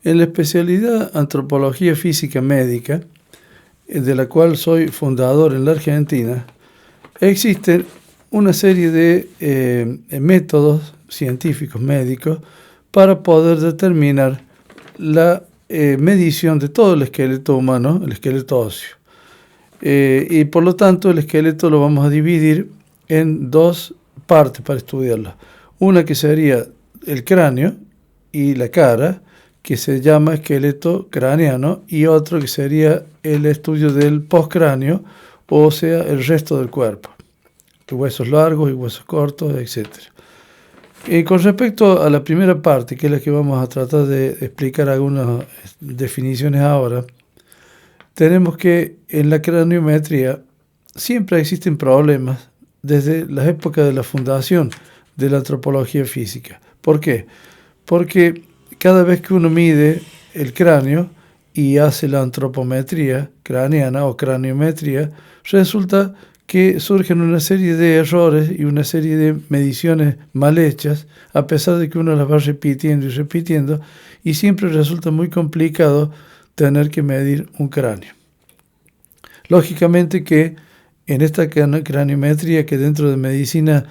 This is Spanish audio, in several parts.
En la especialidad Antropología Física Médica, de la cual soy fundador en la Argentina, existen una serie de métodos científicos médicos para poder determinar la medición de todo el esqueleto humano, el esqueleto óseo. Y por lo tanto el esqueleto lo vamos a dividir en dos partes para estudiarlo. Una que sería el cráneo y la cara, que se llama esqueleto craneano, y otro que sería el estudio del postcráneo, o sea, el resto del cuerpo, huesos largos y huesos cortos, etc. Con respecto a la primera parte, que es la que vamos a tratar de explicar algunas definiciones ahora, tenemos que en la craniometría siempre existen problemas desde las épocas de la fundación de la antropología física. ¿Por qué? Porque cada vez que uno mide el cráneo y hace la antropometría craneana o craniometría, resulta que surgen una serie de errores y una serie de mediciones mal hechas, a pesar de que uno las va repitiendo y repitiendo, y siempre resulta muy complicado tener que medir un cráneo. Lógicamente que en esta craniometría, que dentro de medicina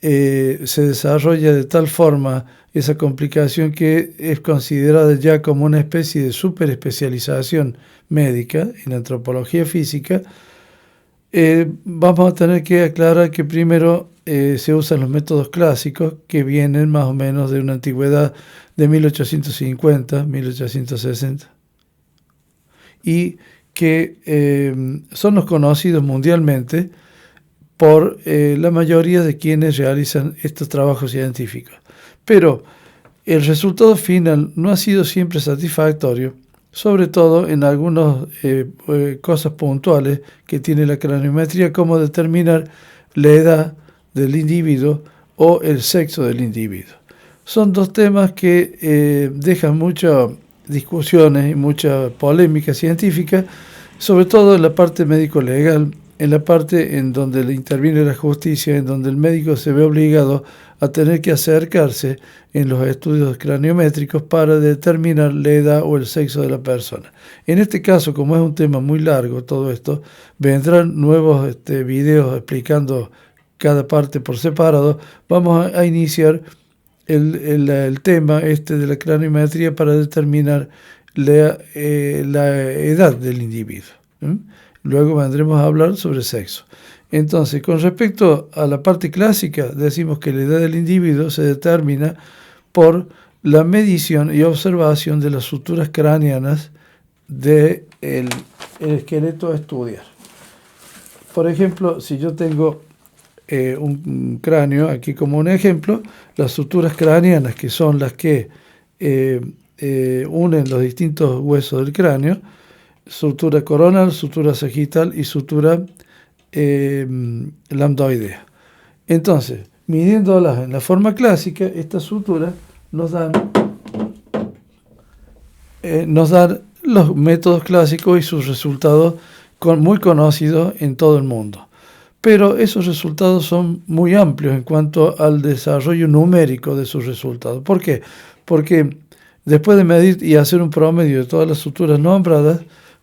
se desarrolla de tal forma esa complicación que es considerada ya como una especie de superespecialización médica en antropología física, vamos a tener que aclarar que primero se usan los métodos clásicos, que vienen más o menos de una antigüedad de 1850, 1860, y que son los conocidos mundialmente por la mayoría de quienes realizan estos trabajos científicos. Pero el resultado final no ha sido siempre satisfactorio, sobre todo en algunas cosas puntuales que tiene la craniometría, como determinar la edad del individuo o el sexo del individuo. Son dos temas que dejan muchas discusiones y mucha polémica científica, sobre todo en la parte médico-legal, en la parte en donde interviene la justicia, en donde el médico se ve obligado a tener que acercarse en los estudios craniométricos para determinar la edad o el sexo de la persona. En este caso, como es un tema muy largo todo esto, vendrán nuevos videos explicando cada parte por separado. Vamos a iniciar el tema de la craniometría para determinar la edad del individuo. Luego vendremos a hablar sobre sexo. Entonces, con respecto a la parte clásica, decimos que la edad del individuo se determina por la medición y observación de las suturas craneanas del esqueleto a estudiar. Por ejemplo, si yo tengo un cráneo, aquí como un ejemplo, las suturas craneanas, que son las que unen los distintos huesos del cráneo, sutura coronal, sutura sagital y sutura lambdoidea. Entonces, midiéndolas en la forma clásica, estas suturas nos dan los métodos clásicos y sus resultados muy conocidos en todo el mundo. Pero esos resultados son muy amplios en cuanto al desarrollo numérico de sus resultados. ¿Por qué? Porque después de medir y hacer un promedio de todas las suturas nombradas,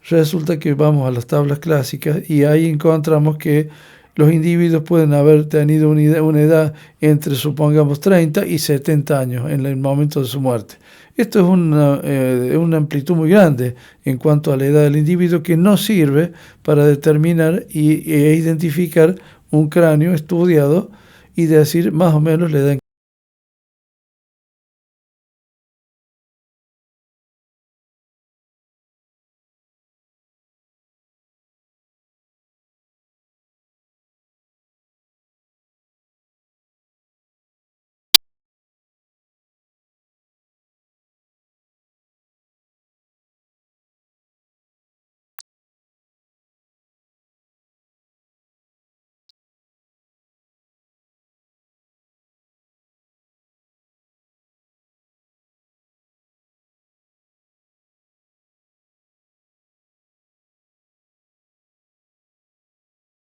resulta que vamos a las tablas clásicas y ahí encontramos que los individuos pueden haber tenido una edad entre, supongamos, 30 y 70 años en el momento de su muerte. Esto es una amplitud muy grande en cuanto a la edad del individuo, que no sirve para determinar e identificar un cráneo estudiado y decir más o menos la edad.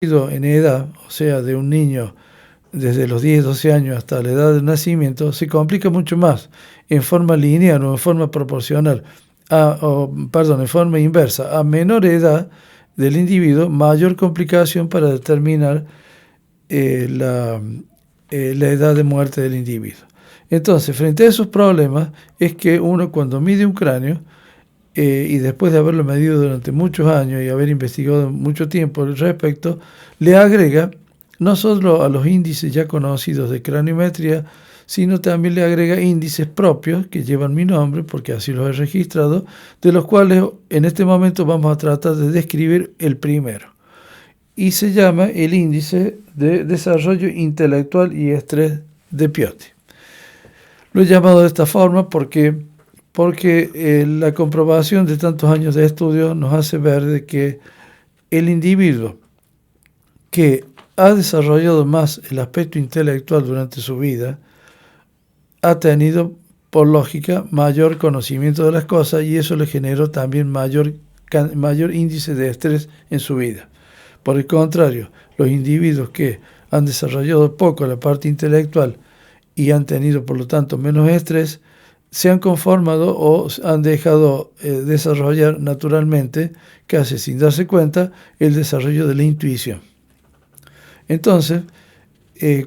En edad, o sea, de un niño desde los 10, 12 años hasta la edad del nacimiento, se complica mucho más en forma lineal o en forma proporcional. en forma inversa. A menor edad del individuo, mayor complicación para determinar la edad de muerte del individuo. Entonces, frente a esos problemas, es que uno cuando mide un cráneo, y después de haberlo medido durante muchos años y haber investigado mucho tiempo al respecto, le agrega no solo a los índices ya conocidos de craniometría, sino también le agrega índices propios que llevan mi nombre, porque así los he registrado, de los cuales en este momento vamos a tratar de describir el primero. Y se llama el índice de desarrollo intelectual y estrés de Pioti. Lo he llamado de esta forma porque la comprobación de tantos años de estudio nos hace ver de que el individuo que ha desarrollado más el aspecto intelectual durante su vida ha tenido, por lógica, mayor conocimiento de las cosas y eso le generó también mayor índice de estrés en su vida. Por el contrario, los individuos que han desarrollado poco la parte intelectual y han tenido, por lo tanto, menos estrés, se han conformado o han dejado desarrollar naturalmente, casi sin darse cuenta, el desarrollo de la intuición. Entonces,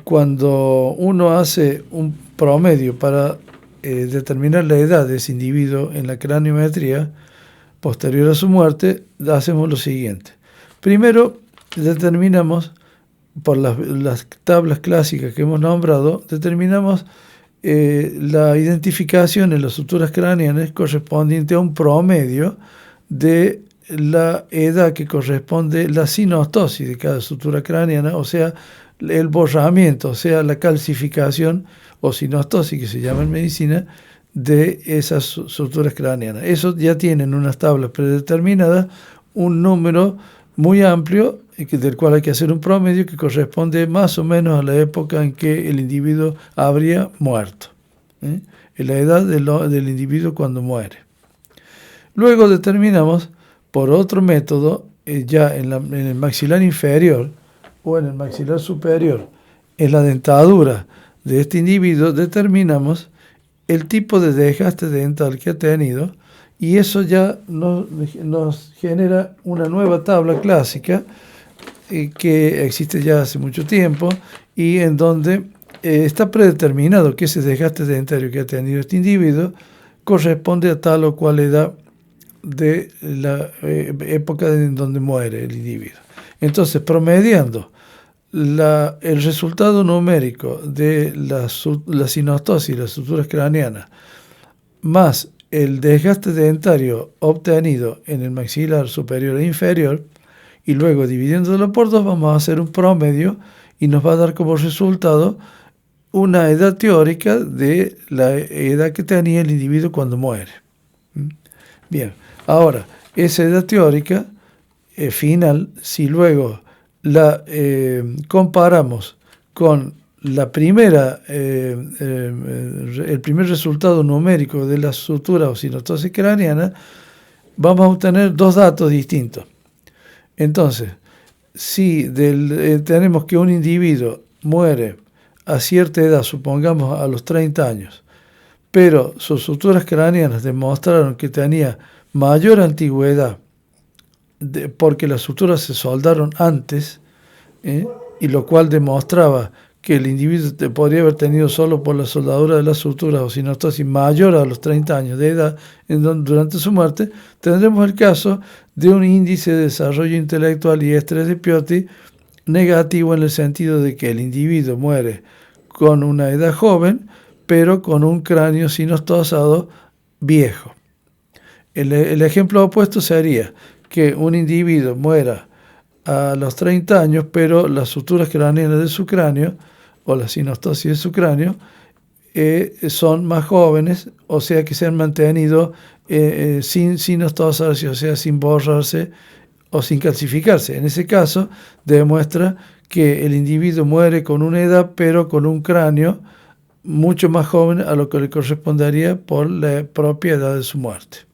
cuando uno hace un promedio para determinar la edad de ese individuo en la craniometría posterior a su muerte, hacemos lo siguiente. Primero, determinamos, por las tablas clásicas que hemos nombrado, determinamos la identificación en las suturas craneanas correspondiente a un promedio de la edad que corresponde la sinostosis de cada sutura craneana, o sea, el borramiento, o sea, la calcificación o sinostosis que se llama en medicina de esas suturas craneanas. Eso ya tienen unas tablas predeterminadas, un número muy amplio del cual hay que hacer un promedio que corresponde más o menos a la época en que el individuo habría muerto, en la edad del individuo cuando muere. Luego determinamos por otro método, ya en el maxilar inferior o en el maxilar superior, en la dentadura de este individuo, determinamos el tipo de desgaste dental que ha tenido y eso ya nos genera una nueva tabla clásica que existe ya hace mucho tiempo y en donde está predeterminado que ese desgaste dentario que ha tenido este individuo corresponde a tal o cual edad de la época en donde muere el individuo. Entonces, promediando el resultado numérico de la sinostosis y las suturas craneanas más el desgaste dentario obtenido en el maxilar superior e inferior, y luego dividiéndolo por 2 vamos a hacer un promedio y nos va a dar como resultado una edad teórica de la edad que tenía el individuo cuando muere. Bien, ahora, esa edad teórica final, si luego la comparamos con la primera, el primer resultado numérico de la sutura o sinostosis craneana, vamos a obtener 2 datos distintos. Entonces, si tenemos que un individuo muere a cierta edad, supongamos a los 30 años, pero sus suturas craneanas demostraron que tenía mayor antigüedad porque las suturas se soldaron antes, y lo cual demostraba que el individuo podría haber tenido solo por la soldadura de las suturas o sinostosis mayor a los 30 años de edad durante su muerte, tendremos el caso de un índice de desarrollo intelectual y estrés de Pioti negativo en el sentido de que el individuo muere con una edad joven, pero con un cráneo sinostosado viejo. El ejemplo opuesto sería que un individuo muera a los 30 años, pero las suturas craneanas de su cráneo o la sinostosis de su cráneo son más jóvenes, o sea que se han mantenido sin sinostosarse, o sea, sin borrarse o sin calcificarse. En ese caso, demuestra que el individuo muere con una edad, pero con un cráneo mucho más joven a lo que le correspondería por la propia edad de su muerte.